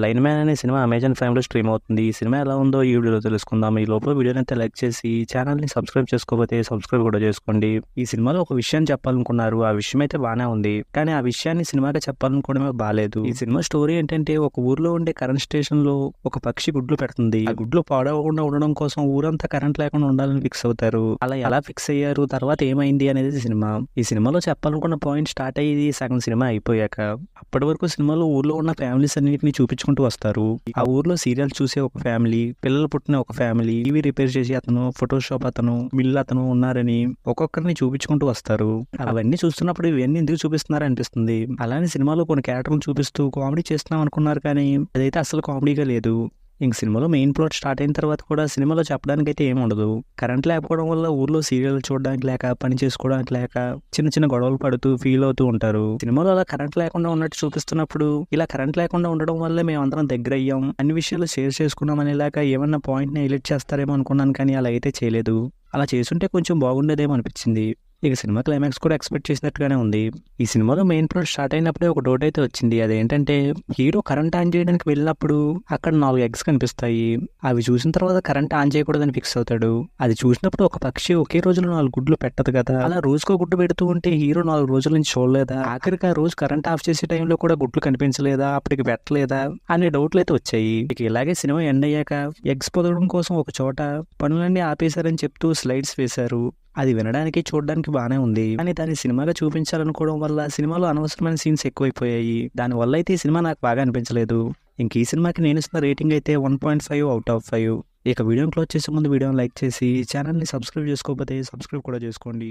Line man అనే cinema Amazon ప్రైమ్‌లో stream అవుతుంది. ఈ సినిమా ఎలా ఉందో ఈ వీడియోలో తెలుసుకుందాం. ఈ లోపల వీడియోనైతే లైక్ చేసి ఛానల్‌ని సబ్స్క్రైబ్ చేసుకోకపోతే సబ్స్క్రైబ్ కూడా చేసుకోండి. ఈ సినిమాలో ఒక విషయాన్ని చెప్పాలనుకున్నారు. ఆ విషయం అయితే బానే ఉంది. కానీ ఆ విషయాన్ని సినిమాగా చెప్పాలనుకోవడమే బాలేదు. ఈ సినిమా స్టోరీ ఏంటంటే ఒక ఊర్లో ఉండే కరెంట్ స్టేషన్‌లో ఒక పక్షి గుడ్లు పెడుతుంది. ఆ గుడ్లు పాడవకుండా ఉండడం కోసం ఊరంతా కరెంట్ లేకుండా ఉండాలని ఫిక్స్ అవుతారు. అలా ఎలా ఫిక్స్ అయ్యారు, తర్వాత ఏమైంది అనేది సినిమా. ఈ సినిమాలో చెప్పాలనుకున్న పాయింట్ స్టార్ట్ అయ్యేది సగం సినిమా అయిపోయాక. అప్పటి వరకు సినిమాలో ఊర్లో ఉన్న ఫ్యామిలీస్ అన్నిటిని చూపించుకుంటూ వస్తారు. ఆ ఊర్లో సీరియల్స్ చూసే ఒక ఫ్యామిలీ, పిల్లలు పుట్టిన ఒక ఫ్యామిలీ, టీవీ రిపేర్ చేసి అతను, ఫోటోషాప్ అతను, మిల్ అతను ఉన్నారని ఒక్కొక్కరిని చూపించుకుంటూ వస్తారు. అవన్నీ చూస్తున్నప్పుడు ఇవన్నీ ఎందుకు చూపిస్తున్నారు అనిపిస్తుంది. అలానే సినిమాలో కొన్ని క్యారెక్టర్లు చూపిస్తూ కామెడీ చేస్తున్నాం అనుకున్నారు, కానీ అదైతే అసలు కామెడీగా లేదు. ఇంక సినిమాలో మెయిన్ ప్లాట్ స్టార్ట్ అయిన తర్వాత కూడా సినిమాలో చెప్పడానికి అయితే ఏమి ఉండదు. కరెంట్ లేకపోవడం వల్ల ఊర్లో సీరియల్ చూడడానికి లేక, పని చేసుకోవడానికి లేక చిన్న చిన్న గొడవలు పడుతూ ఫీల్ అవుతూ ఉంటారు. సినిమాలో అలా కరెంట్ లేకుండా ఉన్నట్టు చూపిస్తున్నప్పుడు ఇలా కరెంట్ లేకుండా ఉండడం వల్లే మేము అందరం దగ్గర అయ్యాం, అన్ని విషయాలు షేర్ చేసుకున్నాం అనేలాగా ఏమన్నా పాయింట్ని హైలైట్ చేస్తారేమో అనుకున్నాను, కానీ అలా అయితే చేయలేదు. అలా చేసుంటే కొంచెం బాగుండేదేమో అనిపించింది. ఇక సినిమా క్లైమాక్స్ కూడా ఎక్స్పెక్ట్ చేసినట్టుగానే ఉంది. ఈ సినిమాలో మెయిన్ ప్లాట్ స్టార్ట్ అయినప్పుడే ఒక డౌట్ అయితే వచ్చింది. అదేంటంటే హీరో కరెంట్ ఆన్ చేయడానికి వెళ్ళినప్పుడు అక్కడ 4 ఎగ్స్ కనిపిస్తాయి. అవి చూసిన తర్వాత కరెంట్ ఆన్ చేయకూడదని ఫిక్స్ అవుతాడు. అది చూసినప్పుడు ఒక పక్షి ఒకే రోజులో 4 గుడ్లు పెట్టదు కదా. అలా రోజుకో గుడ్డు పెడుతూ ఉంటే హీరో 4 రోజుల నుంచి చూడలేదా? ఆఖరికి ఆ రోజు కరెంట్ ఆఫ్ చేసే టైంలో కూడా గుడ్లు కనిపించలేదా? అప్పటికి పెట్టలేదా అనే డౌట్లు అయితే వచ్చాయి. ఇక ఇలాగే సినిమా ఎండ్ అయ్యాక ఎగ్స్ పొదగడం కోసం ఒక చోట పనులన్నీ ఆపేశారని చెప్తూ స్లైడ్స్ వేశారు. అది వినడానికి చూడడానికి బానే ఉంది, కానీ దాన్ని సినిమాగా చూపించాలనుకోవడం వల్ల సినిమాలో అనవసరమైన సీన్స్ ఎక్కువైపోయాయి. దానివల్ల అయితే ఈ సినిమా నాకు బాగా అనిపించలేదు. ఇంక ఈ సినిమాకి నేను ఇస్తున్న రేటింగ్ అయితే 1.5 అవుట్ ఆఫ్ 5. ఇక వీడియోని క్లోజ్ చేసే ముందు వీడియోని లైక్ చేసి ఛానల్ని సబ్స్క్రైబ్ చేసుకోకపోతే సబ్స్క్రైబ్ కూడా చేసుకోండి.